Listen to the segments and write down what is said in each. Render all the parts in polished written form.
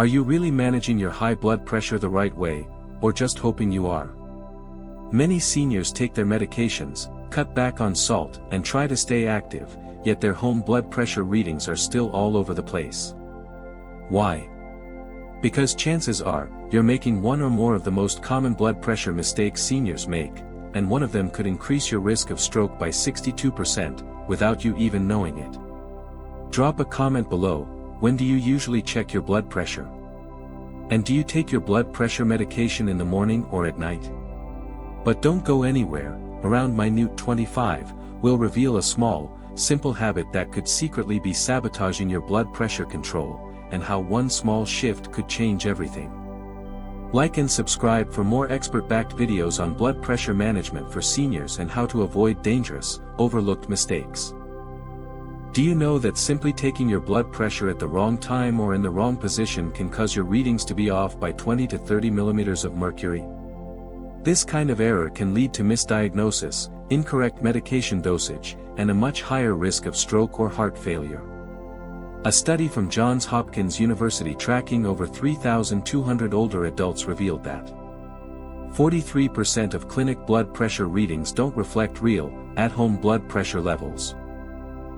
Are you really managing your high blood pressure the right way, or just hoping you are? Many seniors take their medications, cut back on salt, and try to stay active, yet their home blood pressure readings are still all over the place. Why? Because chances are, you're making one or more of the most common blood pressure mistakes seniors make, and one of them could increase your risk of stroke by 62%, without you even knowing it. Drop a comment below. When do you usually check your blood pressure? And do you take your blood pressure medication in the morning or at night? But don't go anywhere. Around Minute 25, we'll reveal a small, simple habit that could secretly be sabotaging your blood pressure control, and how one small shift could change everything. Like and subscribe for more expert-backed videos on blood pressure management for seniors and how to avoid dangerous, overlooked mistakes. Do you know that simply taking your blood pressure at the wrong time or in the wrong position can cause your readings to be off by 20 to 30 millimeters of mercury? This kind of error can lead to misdiagnosis, incorrect medication dosage, and a much higher risk of stroke or heart failure. A study from Johns Hopkins University tracking over 3,200 older adults revealed that 43% of clinic blood pressure readings don't reflect real, at-home blood pressure levels.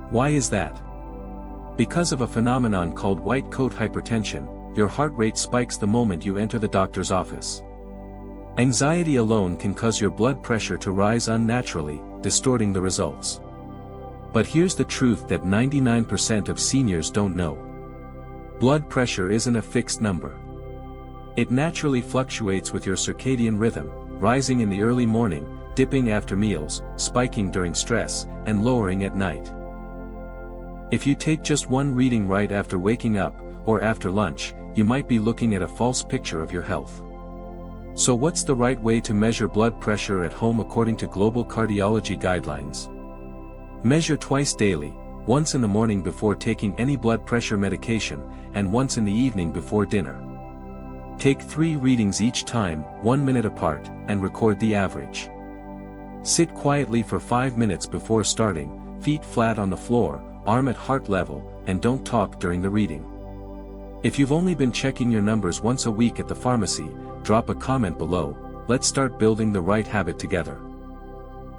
Why is that? Because of a phenomenon called white coat hypertension. Your heart rate spikes the moment you enter the doctor's office. Anxiety alone can cause your blood pressure to rise unnaturally, distorting the results. But here's the truth that 99% of seniors don't know. Blood pressure isn't a fixed number. It naturally fluctuates with your circadian rhythm, rising in the early morning, dipping after meals, spiking during stress, and lowering at night. If you take just one reading right after waking up, or after lunch, you might be looking at a false picture of your health. So what's the right way to measure blood pressure at home according to global cardiology guidelines? Measure twice daily, once in the morning before taking any blood pressure medication, and once in the evening before dinner. Take 3 readings each time, 1 minute apart, and record the average. Sit quietly for 5 minutes before starting, feet flat on the floor, arm at heart level, and don't talk during the reading. If you've only been checking your numbers once a week at the pharmacy, drop a comment below. Let's start building the right habit together.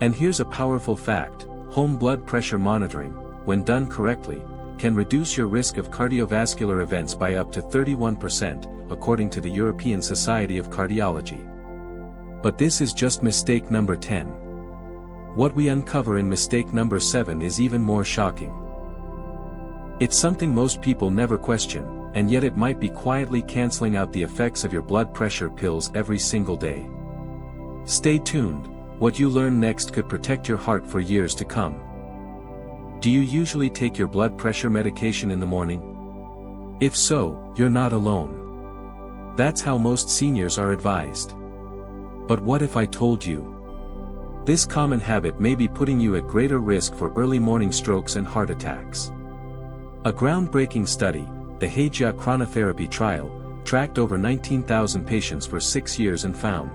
And here's a powerful fact: home blood pressure monitoring, when done correctly, can reduce your risk of cardiovascular events by up to 31%, according to the European Society of Cardiology. But this is just mistake number 10. What we uncover in mistake number 7 is even more shocking. It's something most people never question, and yet it might be quietly canceling out the effects of your blood pressure pills every single day. Stay tuned. What you learn next could protect your heart for years to come. Do you usually take your blood pressure medication in the morning? If so, you're not alone. That's how most seniors are advised. But what if I told you? This common habit may be putting you at greater risk for early morning strokes and heart attacks. A groundbreaking study, the HEJA chronotherapy trial, tracked over 19,000 patients for 6 years and found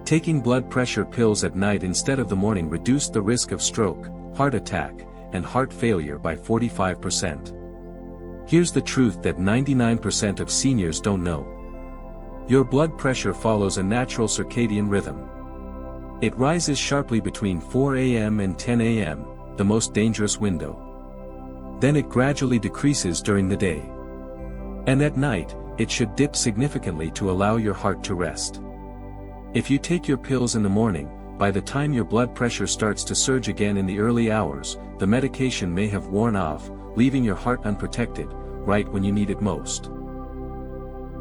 taking blood pressure pills at night instead of the morning reduced the risk of stroke, heart attack, and heart failure by 45%. Here's the truth that 99% of seniors don't know. Your blood pressure follows a natural circadian rhythm. It rises sharply between 4 a.m. and 10 a.m., the most dangerous window. Then it gradually decreases during the day. And at night, it should dip significantly to allow your heart to rest. If you take your pills in the morning, by the time your blood pressure starts to surge again in the early hours, the medication may have worn off, leaving your heart unprotected, right when you need it most.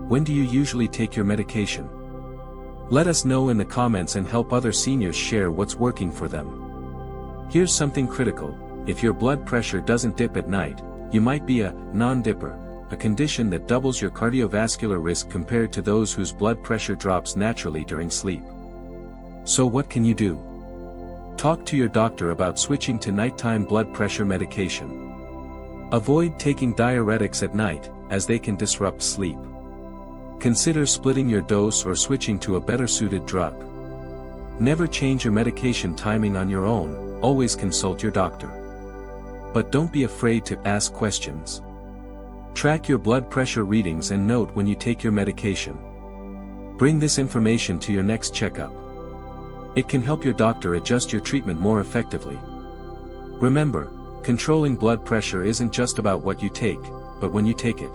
When do you usually take your medication? Let us know in the comments and help other seniors share what's working for them. Here's something critical: if your blood pressure doesn't dip at night, you might be a non-dipper, a condition that doubles your cardiovascular risk compared to those whose blood pressure drops naturally during sleep. So what can you do? Talk to your doctor about switching to nighttime blood pressure medication. Avoid taking diuretics at night, as they can disrupt sleep. Consider splitting your dose or switching to a better-suited drug. Never change your medication timing on your own, always consult your doctor. But don't be afraid to ask questions. Track your blood pressure readings and note when you take your medication. Bring this information to your next checkup. It can help your doctor adjust your treatment more effectively. Remember, controlling blood pressure isn't just about what you take, but when you take it.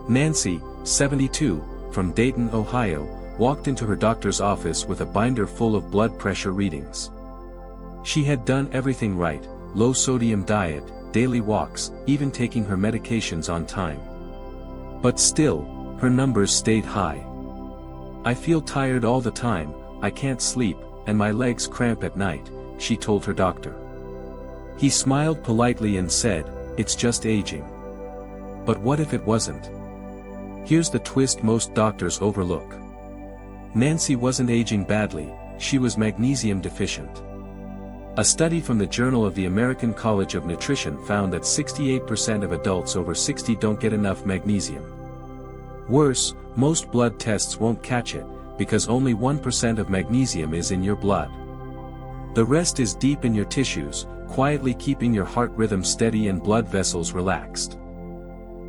Nancy, 72, from Dayton, Ohio, walked into her doctor's office with a binder full of blood pressure readings. She had done everything right: low-sodium diet, daily walks, even taking her medications on time. But still, her numbers stayed high. "I feel tired all the time, I can't sleep, and my legs cramp at night," she told her doctor. He smiled politely and said, "It's just aging." But what if it wasn't? Here's the twist most doctors overlook. Nancy wasn't aging badly, she was magnesium deficient. A study from the Journal of the American College of Nutrition found that 68% of adults over 60 don't get enough magnesium. Worse, most blood tests won't catch it, because only 1% of magnesium is in your blood. The rest is deep in your tissues, quietly keeping your heart rhythm steady and blood vessels relaxed.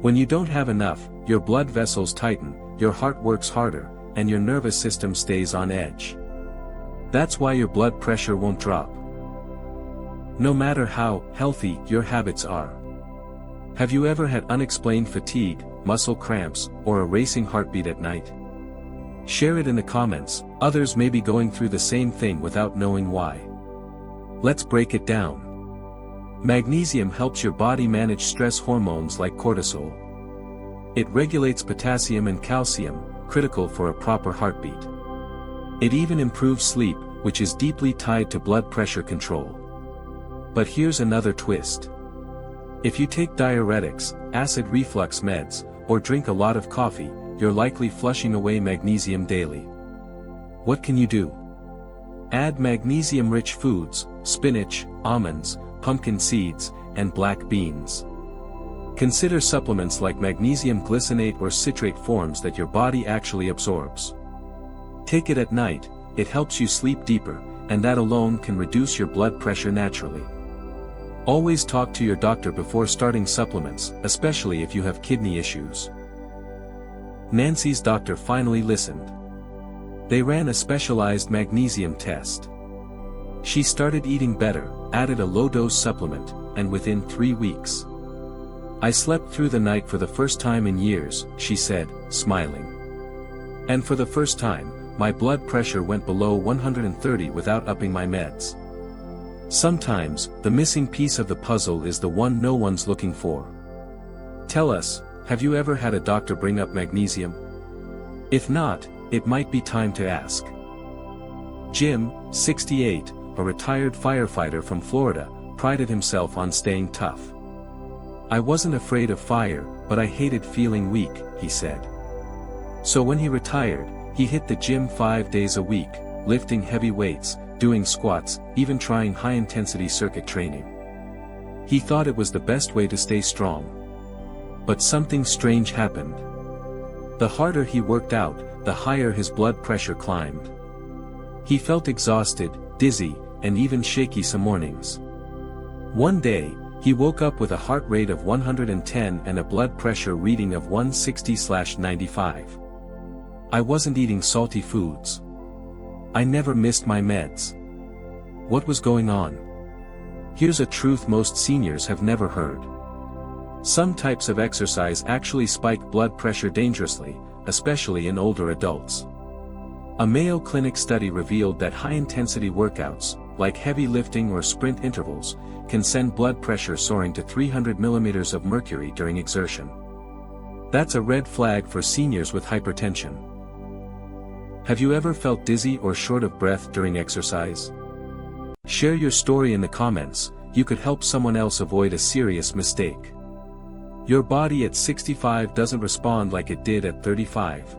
When you don't have enough, your blood vessels tighten, your heart works harder, and your nervous system stays on edge. That's why your blood pressure won't drop, no matter how healthy your habits are. Have you ever had unexplained fatigue, muscle cramps, or a racing heartbeat at night? Share it in the comments. Others may be going through the same thing without knowing why. Let's break it down. Magnesium helps your body manage stress hormones like cortisol. It regulates potassium and calcium, critical for a proper heartbeat. It even improves sleep, which is deeply tied to blood pressure control. But here's another twist. If you take diuretics, acid reflux meds, or drink a lot of coffee, you're likely flushing away magnesium daily. What can you do? Add magnesium-rich foods: spinach, almonds, pumpkin seeds, and black beans. Consider supplements like magnesium glycinate or citrate forms that your body actually absorbs. Take it at night, it helps you sleep deeper, and that alone can reduce your blood pressure naturally. Always talk to your doctor before starting supplements, especially if you have kidney issues. Nancy's doctor finally listened. They ran a specialized magnesium test. She started eating better, added a low-dose supplement, and within 3 weeks. "I slept through the night for the first time in years," she said, smiling. "And for the first time, my blood pressure went below 130 without upping my meds." Sometimes, the missing piece of the puzzle is the one no one's looking for. Tell us, have you ever had a doctor bring up magnesium? If not, it might be time to ask. Jim, 68, a retired firefighter from Florida, prided himself on staying tough. "I wasn't afraid of fire, but I hated feeling weak," he said. So when he retired, he hit the gym 5 days a week, lifting heavy weights, doing squats, even trying high-intensity circuit training. He thought it was the best way to stay strong. But something strange happened. The harder he worked out, the higher his blood pressure climbed. He felt exhausted, dizzy, and even shaky some mornings. One day, he woke up with a heart rate of 110 and a blood pressure reading of 160/95. "I wasn't eating salty foods. I never missed my meds. What was going on?" Here's a truth most seniors have never heard. Some types of exercise actually spike blood pressure dangerously, especially in older adults. A Mayo Clinic study revealed that high-intensity workouts, like heavy lifting or sprint intervals, can send blood pressure soaring to 300 millimeters of mercury during exertion. That's a red flag for seniors with hypertension. Have you ever felt dizzy or short of breath during exercise? Share your story in the comments. You could help someone else avoid a serious mistake. Your body at 65 doesn't respond like it did at 35.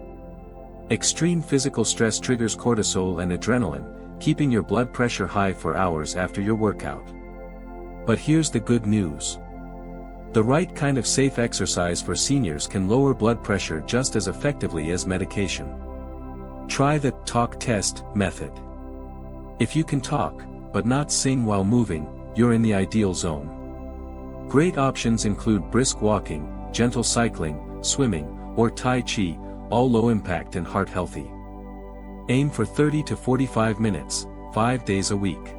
Extreme physical stress triggers cortisol and adrenaline, keeping your blood pressure high for hours after your workout. But here's the good news. The right kind of safe exercise for seniors can lower blood pressure just as effectively as medication. Try the talk test method. If you can talk, but not sing while moving, you're in the ideal zone. Great options include brisk walking, gentle cycling, swimming, or Tai Chi, all low impact and heart healthy. Aim for 30 to 45 minutes, 5 days a week.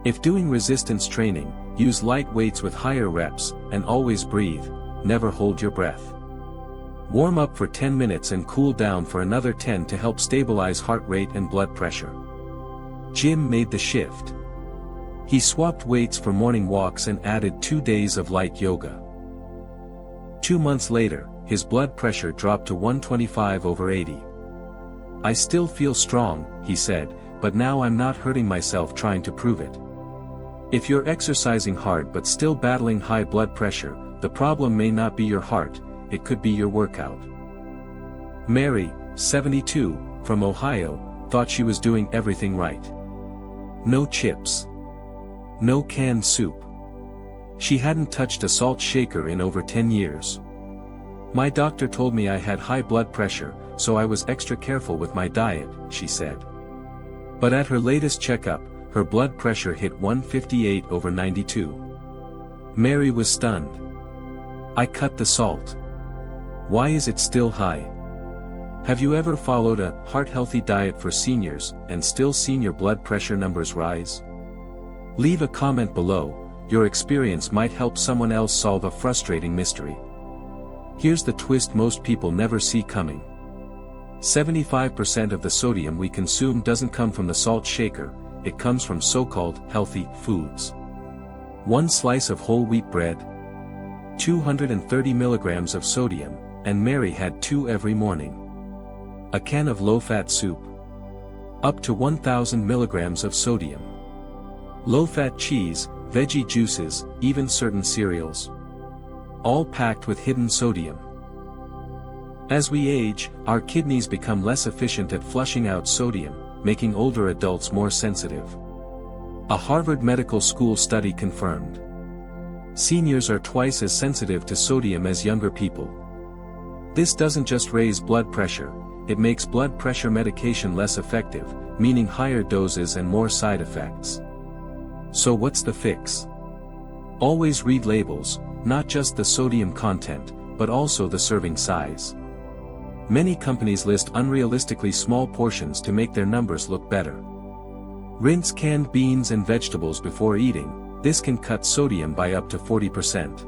If doing resistance training, use light weights with higher reps, and always breathe, never hold your breath. Warm up for 10 minutes and cool down for another 10 to help stabilize heart rate and blood pressure. Jim made the shift. He swapped weights for morning walks and added 2 days of light yoga. 2 months later, his blood pressure dropped to 125/80. "I still feel strong," he said, "but now I'm not hurting myself trying to prove it." If you're exercising hard but still battling high blood pressure, the problem may not be your heart, it could be your workout. Mary, 72, from Ohio, thought she was doing everything right. No chips. No canned soup. She hadn't touched a salt shaker in over 10 years. "My doctor told me I had high blood pressure, so I was extra careful with my diet," she said. But at her latest checkup, her blood pressure hit 158/92. Mary was stunned. "I cut the salt. Why is it still high?" Have you ever followed a heart-healthy diet for seniors and still seen your blood pressure numbers rise? Leave a comment below. Your experience might help someone else solve a frustrating mystery. Here's the twist most people never see coming. 75% of the sodium we consume doesn't come from the salt shaker, it comes from so-called healthy foods. 1 slice of whole wheat bread, 230 milligrams of sodium, and Mary had 2 every morning. A can of low-fat soup, up to 1,000 milligrams of sodium. Low-fat cheese, veggie juices, even certain cereals. All packed with hidden sodium. As we age, our kidneys become less efficient at flushing out sodium, making older adults more sensitive. A Harvard Medical School study confirmed. Seniors are twice as sensitive to sodium as younger people. This doesn't just raise blood pressure, it makes blood pressure medication less effective, meaning higher doses and more side effects. So what's the fix? Always read labels, not just the sodium content, but also the serving size. Many companies list unrealistically small portions to make their numbers look better. Rinse canned beans and vegetables before eating, this can cut sodium by up to 40%.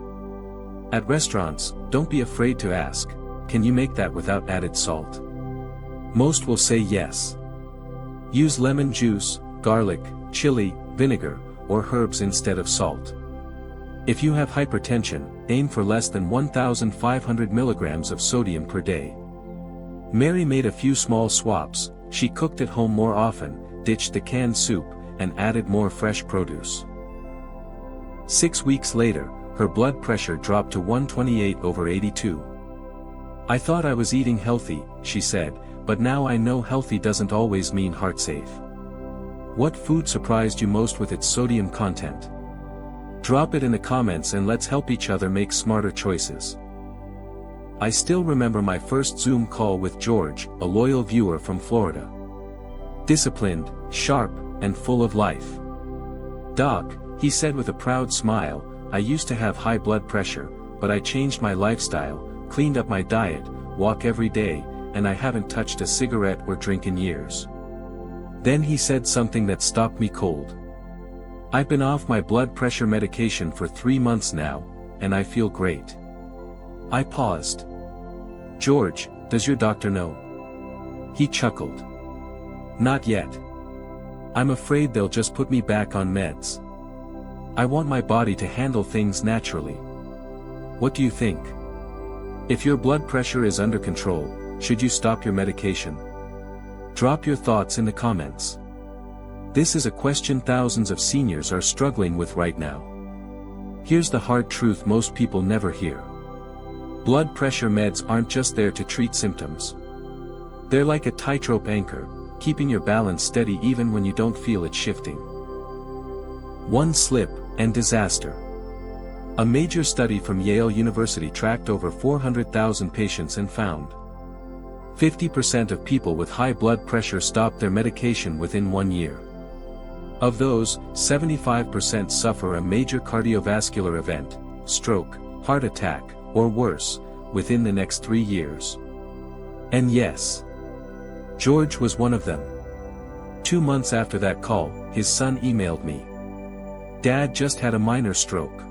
At restaurants, don't be afraid to ask, "Can you make that without added salt?" Most will say yes. Use lemon juice, garlic, chili, vinegar, or herbs instead of salt. If you have hypertension, aim for less than 1,500 milligrams of sodium per day. Mary made a few small swaps. She cooked at home more often, ditched the canned soup, and added more fresh produce. 6 weeks later, her blood pressure dropped to 128/82. "I thought I was eating healthy," she said, "but now I know healthy doesn't always mean heart safe." What food surprised you most with its sodium content? Drop it in the comments and let's help each other make smarter choices. I still remember my first Zoom call with George, a loyal viewer from Florida. Disciplined, sharp, and full of life. "Doc," he said with a proud smile, "I used to have high blood pressure, but I changed my lifestyle, cleaned up my diet, walk every day, and I haven't touched a cigarette or drink in years." Then he said something that stopped me cold. "I've been off my blood pressure medication for 3 months now, and I feel great." I paused. "George, does your doctor know?" He chuckled. "Not yet. I'm afraid they'll just put me back on meds. I want my body to handle things naturally. What do you think? If your blood pressure is under control, should you stop your medication? Drop your thoughts in the comments. This is a question thousands of seniors are struggling with right now. Here's the hard truth most people never hear. Blood pressure meds aren't just there to treat symptoms. They're like a tightrope anchor, keeping your balance steady even when you don't feel it shifting. One slip, and disaster. A major study from Yale University tracked over 400,000 patients and found 50% of people with high blood pressure stopped their medication within 1 year. Of those, 75% suffer a major cardiovascular event, stroke, heart attack, or worse, within the next 3 years. And yes, George was one of them. 2 months after that call, his son emailed me. "Dad just had a minor stroke.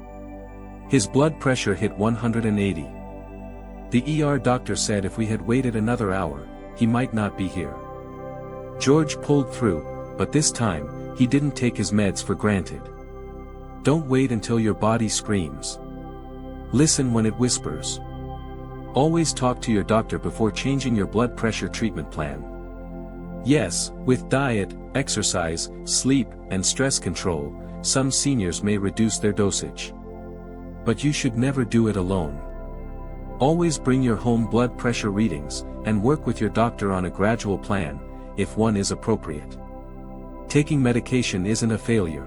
His blood pressure hit 180. The ER doctor said if we had waited another hour, he might not be here." George pulled through, but this time, he didn't take his meds for granted. Don't wait until your body screams. Listen when it whispers. Always talk to your doctor before changing your blood pressure treatment plan. Yes, with diet, exercise, sleep, and stress control, some seniors may reduce their dosage. But you should never do it alone. Always bring your home blood pressure readings, and work with your doctor on a gradual plan, if one is appropriate. Taking medication isn't a failure.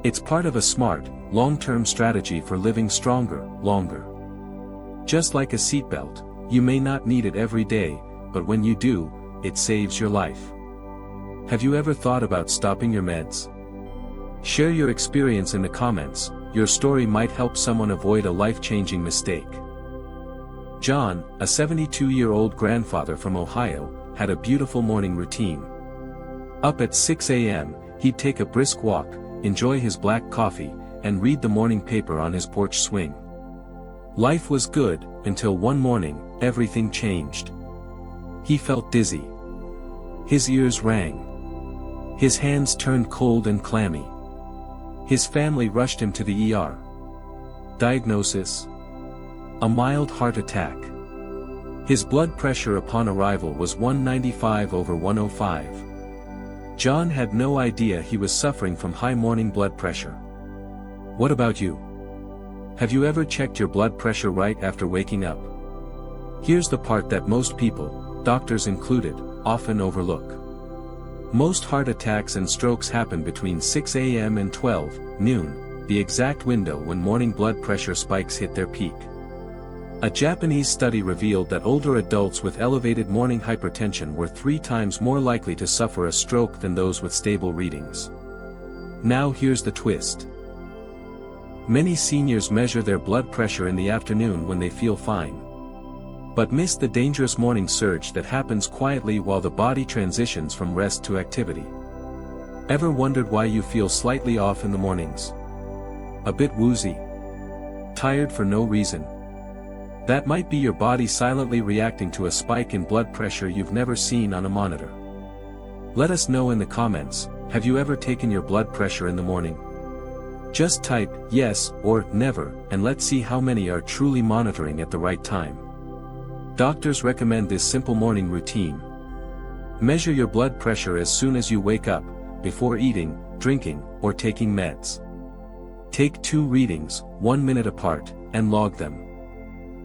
It's part of a smart, long-term strategy for living stronger, longer. Just like a seatbelt, you may not need it every day, but when you do, it saves your life. Have you ever thought about stopping your meds? Share your experience in the comments. Your story might help someone avoid a life-changing mistake. John, a 72-year-old grandfather from Ohio, had a beautiful morning routine. Up at 6 a.m., he'd take a brisk walk, enjoy his black coffee, and read the morning paper on his porch swing. Life was good, until one morning, everything changed. He felt dizzy. His ears rang. His hands turned cold and clammy. His family rushed him to the ER. Diagnosis: a mild heart attack. His blood pressure upon arrival was 195/105. John had no idea he was suffering from high morning blood pressure. What about you? Have you ever checked your blood pressure right after waking up? Here's the part that most people, doctors included, often overlook. Most heart attacks and strokes happen between 6 a.m. and 12 noon, the exact window when morning blood pressure spikes hit their peak. A Japanese study revealed that older adults with elevated morning hypertension were 3 times more likely to suffer a stroke than those with stable readings. Now here's the twist. Many seniors measure their blood pressure in the afternoon when they feel fine. But miss the dangerous morning surge that happens quietly while the body transitions from rest to activity. Ever wondered why you feel slightly off in the mornings? A bit woozy? Tired for no reason? That might be your body silently reacting to a spike in blood pressure you've never seen on a monitor. Let us know in the comments, have you ever taken your blood pressure in the morning? Just type yes or never, and let's see how many are truly monitoring at the right time. Doctors recommend this simple morning routine. Measure your blood pressure as soon as you wake up, before eating, drinking, or taking meds. Take 2 readings, 1 minute apart, and log them.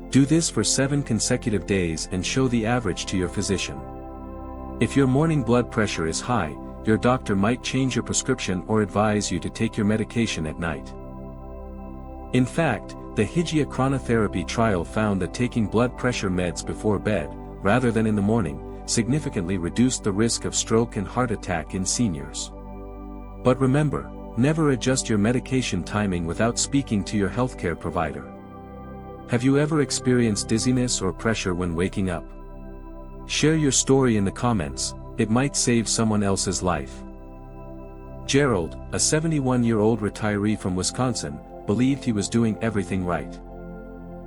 Do this for 7 consecutive days and show the average to your physician. If your morning blood pressure is high, your doctor might change your prescription or advise you to take your medication at night. In fact, the Hygia chronotherapy trial found that taking blood pressure meds before bed, rather than in the morning, significantly reduced the risk of stroke and heart attack in seniors. But remember, never adjust your medication timing without speaking to your healthcare provider. Have you ever experienced dizziness or pressure when waking up? Share your story in the comments, it might save someone else's life. Gerald, a 71-year-old retiree from Wisconsin, believed he was doing everything right.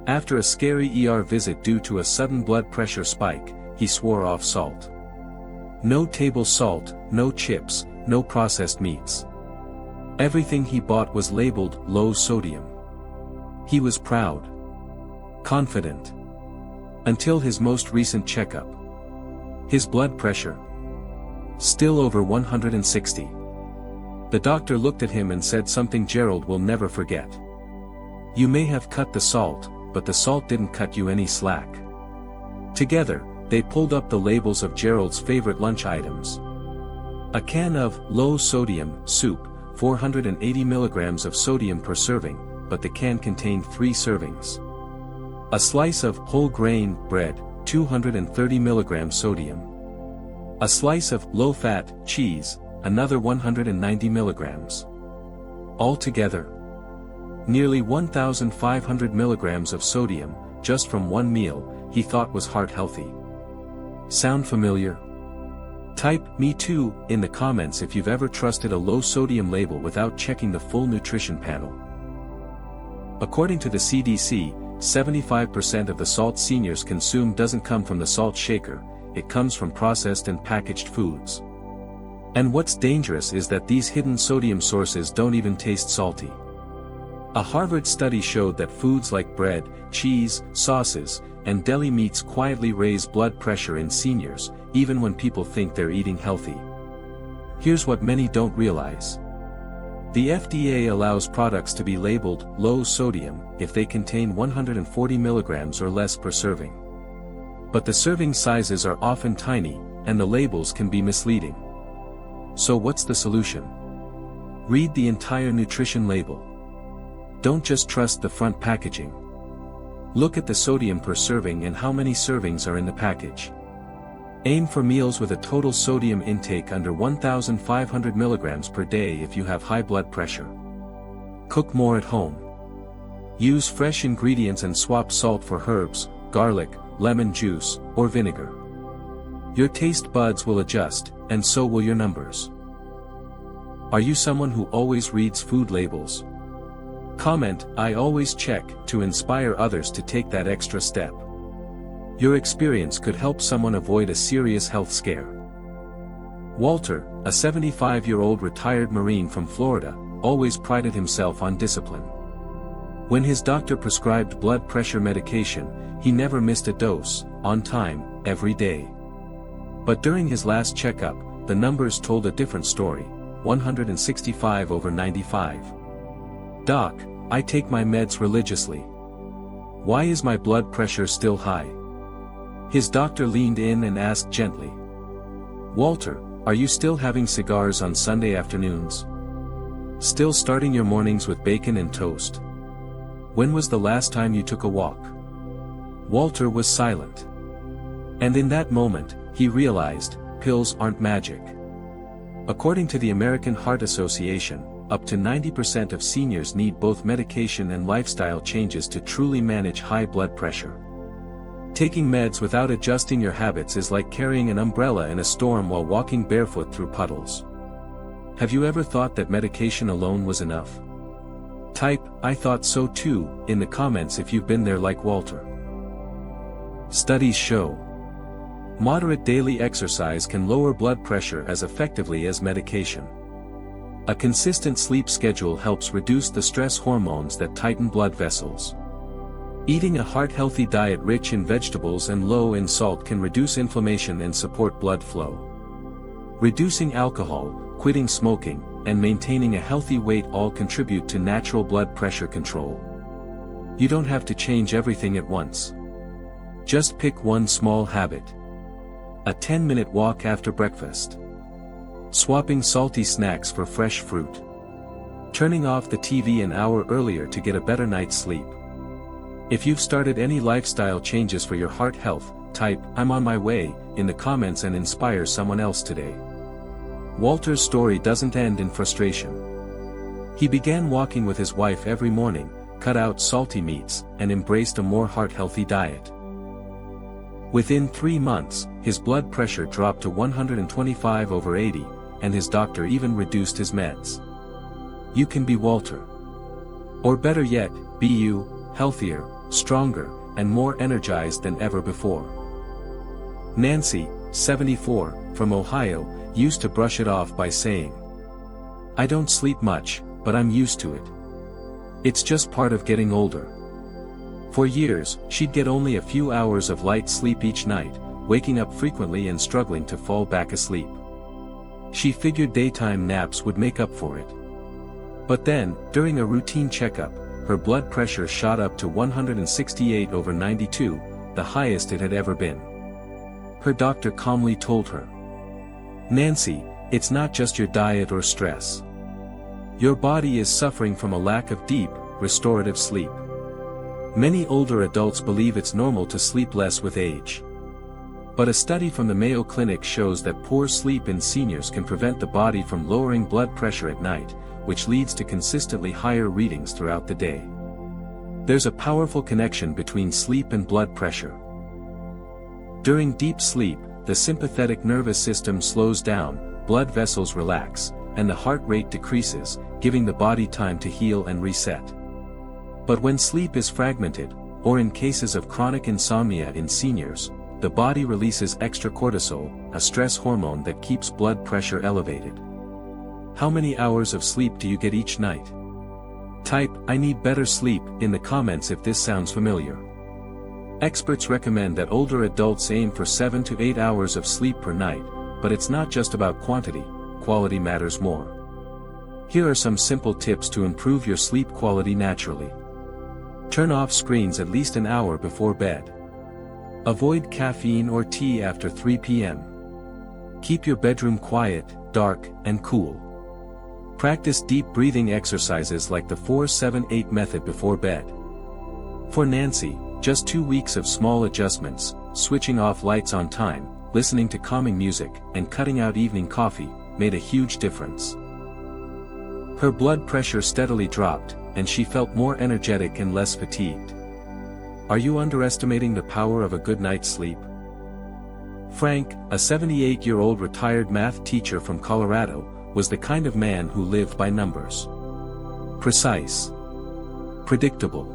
After a scary ER visit due to a sudden blood pressure spike, he swore off salt. No table salt, no chips, no processed meats. Everything he bought was labeled low sodium. He was proud. Confident. Until his most recent checkup. His blood pressure. Still over 160. The doctor looked at him and said something Gerald will never forget. You may have cut the salt, but the salt didn't cut you any slack. Together, they pulled up the labels of Gerald's favorite lunch items. A can of low-sodium soup, 480 milligrams of sodium per serving, but the can contained 3 servings. A slice of whole-grain bread, 230 milligrams sodium. A slice of low-fat cheese, another 190 milligrams. Altogether, Nearly 1,500 milligrams of sodium, just from one meal, he thought was heart healthy. Sound familiar? Type "Me too" in the comments if you've ever trusted a low-sodium label without checking the full nutrition panel. According to the CDC, 75% of the salt seniors consume doesn't come from the salt shaker, it comes from processed and packaged foods. And what's dangerous is that these hidden sodium sources don't even taste salty. A Harvard study showed that foods like bread, cheese, sauces, and deli meats quietly raise blood pressure in seniors, even when people think they're eating healthy. Here's what many don't realize. The FDA allows products to be labeled low sodium if they contain 140 milligrams or less per serving. But the serving sizes are often tiny, and the labels can be misleading. So what's the solution? Read the entire nutrition label. Don't just trust the front packaging. Look at the sodium per serving and how many servings are in the package. Aim for meals with a total sodium intake under 1,500 milligrams per day if you have high blood pressure. Cook more at home. Use fresh ingredients and swap salt for herbs, garlic, lemon juice, or vinegar. Your taste buds will adjust, and so will your numbers. Are you someone who always reads food labels? Comment "I always check" to inspire others to take that extra step. Your experience could help someone avoid a serious health scare. Walter, a 75-year-old retired Marine from Florida, always prided himself on discipline. When his doctor prescribed blood pressure medication, he never missed a dose, on time, every day. But during his last checkup, the numbers told a different story: 165/95. "Doc, I take my meds religiously. Why is my blood pressure still high?" His doctor leaned in and asked gently, "Walter, are you still having cigars on Sunday afternoons? Still starting your mornings with bacon and toast? When was the last time you took a walk?" Walter was silent. And in that moment, he realized, pills aren't magic. According to the American Heart Association, up to 90% of seniors need both medication and lifestyle changes to truly manage high blood pressure. Taking meds without adjusting your habits is like carrying an umbrella in a storm while walking barefoot through puddles. Have you ever thought that medication alone was enough? Type "I thought so too" in the comments if you've been there like Walter. Studies show moderate daily exercise can lower blood pressure as effectively as medication. A consistent sleep schedule helps reduce the stress hormones that tighten blood vessels. Eating a heart-healthy diet rich in vegetables and low in salt can reduce inflammation and support blood flow. Reducing alcohol, quitting smoking, and maintaining a healthy weight all contribute to natural blood pressure control. You don't have to change everything at once. Just pick one small habit. A 10-minute walk after breakfast. Swapping salty snacks for fresh fruit. Turning off the TV an hour earlier to get a better night's sleep. If you've started any lifestyle changes for your heart health, type "I'm on my way" in the comments and inspire someone else today. Walter's story doesn't end in frustration. He began walking with his wife every morning, cut out salty meats, and embraced a more heart-healthy diet. Within 3 months, his blood pressure dropped to 125/80, and his doctor even reduced his meds. You can be Walter. Or better yet, be you, healthier, stronger, and more energized than ever before. Nancy, 74, from Ohio, used to brush it off by saying, "I don't sleep much, but I'm used to it. It's just part of getting older." For years, she'd get only a few hours of light sleep each night, waking up frequently and struggling to fall back asleep. She figured daytime naps would make up for it. But then, during a routine checkup, her blood pressure shot up to 168/92, the highest it had ever been. Her doctor calmly told her, "Nancy, it's not just your diet or stress. Your body is suffering from a lack of deep, restorative sleep. Many older adults believe it's normal to sleep less with age. But a study from the Mayo Clinic shows that poor sleep in seniors can prevent the body from lowering blood pressure at night, which leads to consistently higher readings throughout the day. There's a powerful connection between sleep and blood pressure. During deep sleep, the sympathetic nervous system slows down, blood vessels relax, and the heart rate decreases, giving the body time to heal and reset. But when sleep is fragmented, or in cases of chronic insomnia in seniors, the body releases extra cortisol, a stress hormone that keeps blood pressure elevated. How many hours of sleep do you get each night? Type, "I need better sleep," in the comments if this sounds familiar. Experts recommend that older adults aim for 7 to 8 hours of sleep per night, but it's not just about quantity, quality matters more. Here are some simple tips to improve your sleep quality naturally. Turn off screens at least an hour before bed. Avoid caffeine or tea after 3 p.m. Keep your bedroom quiet, dark, and cool. Practice deep breathing exercises like the 4-7-8 method before bed. For Nancy, just 2 weeks of small adjustments, switching off lights on time, listening to calming music, and cutting out evening coffee, made a huge difference. Her blood pressure steadily dropped, and she felt more energetic and less fatigued. Are you underestimating the power of a good night's sleep? Frank, a 78-year-old retired math teacher from Colorado, was the kind of man who lived by numbers. Precise. Predictable.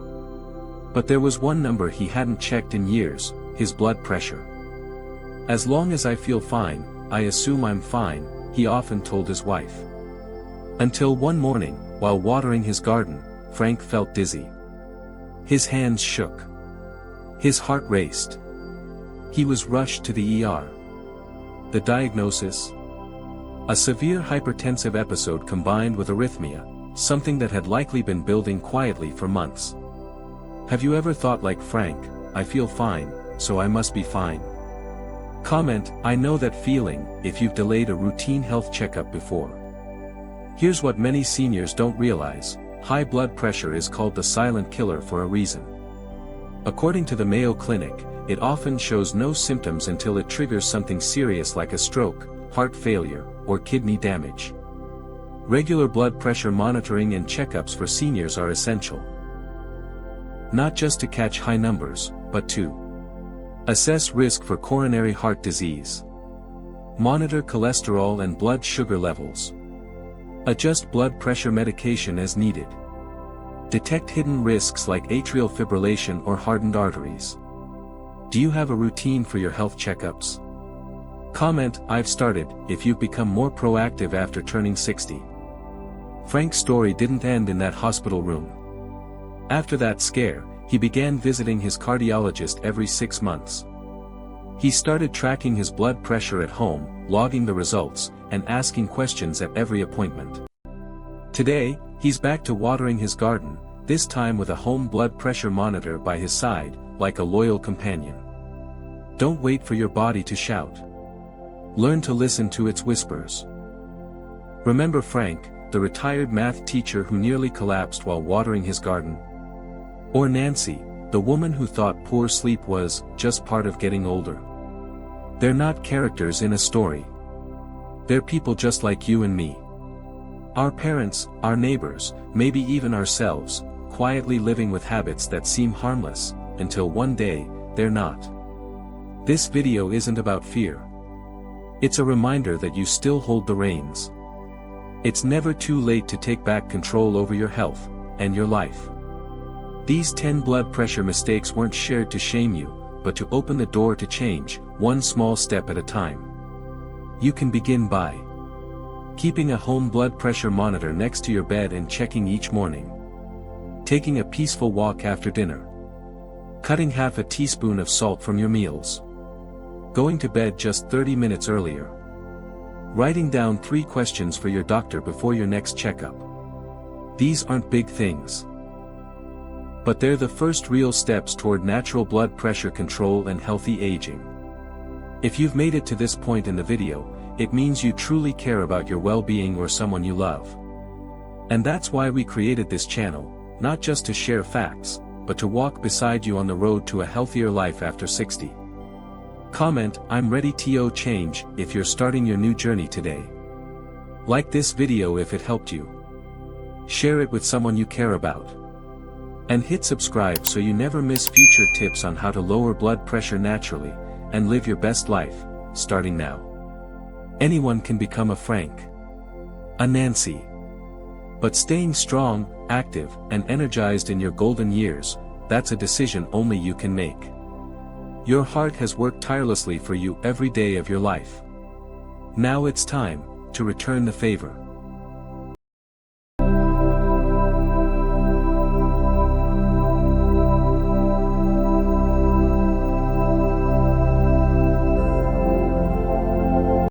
But there was one number he hadn't checked in years: his blood pressure. "As long as I feel fine, I assume I'm fine," he often told his wife. Until one morning, while watering his garden, Frank felt dizzy. His hands shook. His heart raced. He was rushed to the ER. The diagnosis? A severe hypertensive episode combined with arrhythmia, something that had likely been building quietly for months. Have you ever thought like Frank, "I feel fine, so I must be fine"? Comment, "I know that feeling," if you've delayed a routine health checkup before. Here's what many seniors don't realize: high blood pressure is called the silent killer for a reason. According to the Mayo Clinic, it often shows no symptoms until it triggers something serious like a stroke, heart failure, or kidney damage. Regular blood pressure monitoring and checkups for seniors are essential. Not just to catch high numbers, but to assess risk for coronary heart disease. Monitor cholesterol and blood sugar levels. Adjust blood pressure medication as needed. Detect hidden risks like atrial fibrillation or hardened arteries. Do you have a routine for your health checkups? Comment, "I've started," if you've become more proactive after turning 60. Frank's story didn't end in that hospital room. After that scare, he began visiting his cardiologist every 6 months. He started tracking his blood pressure at home, logging the results, and asking questions at every appointment. Today, he's back to watering his garden, this time with a home blood pressure monitor by his side, like a loyal companion. Don't wait for your body to shout. Learn to listen to its whispers. Remember Frank, the retired math teacher who nearly collapsed while watering his garden? Or Nancy, the woman who thought poor sleep was just part of getting older? They're not characters in a story. They're people just like you and me. Our parents, our neighbors, maybe even ourselves, quietly living with habits that seem harmless, until one day, they're not. This video isn't about fear. It's a reminder that you still hold the reins. It's never too late to take back control over your health, and your life. These 10 blood pressure mistakes weren't shared to shame you, but to open the door to change, one small step at a time. You can begin by keeping a home blood pressure monitor next to your bed and checking each morning. Taking a peaceful walk after dinner. Cutting half a teaspoon of salt from your meals. Going to bed just 30 minutes earlier. Writing down 3 questions for your doctor before your next checkup. These aren't big things, but they're the first real steps toward natural blood pressure control and healthy aging. If you've made it to this point in the video, it means you truly care about your well-being or someone you love. And that's why we created this channel, not just to share facts, but to walk beside you on the road to a healthier life after 60. Comment, "I'm ready to change," if you're starting your new journey today. Like this video if it helped you. Share it with someone you care about. And hit subscribe so you never miss future tips on how to lower blood pressure naturally, and live your best life, starting now. Anyone can become a Frank, a Nancy. But staying strong, active, and energized in your golden years, that's a decision only you can make. Your heart has worked tirelessly for you every day of your life. Now it's time to return the favor.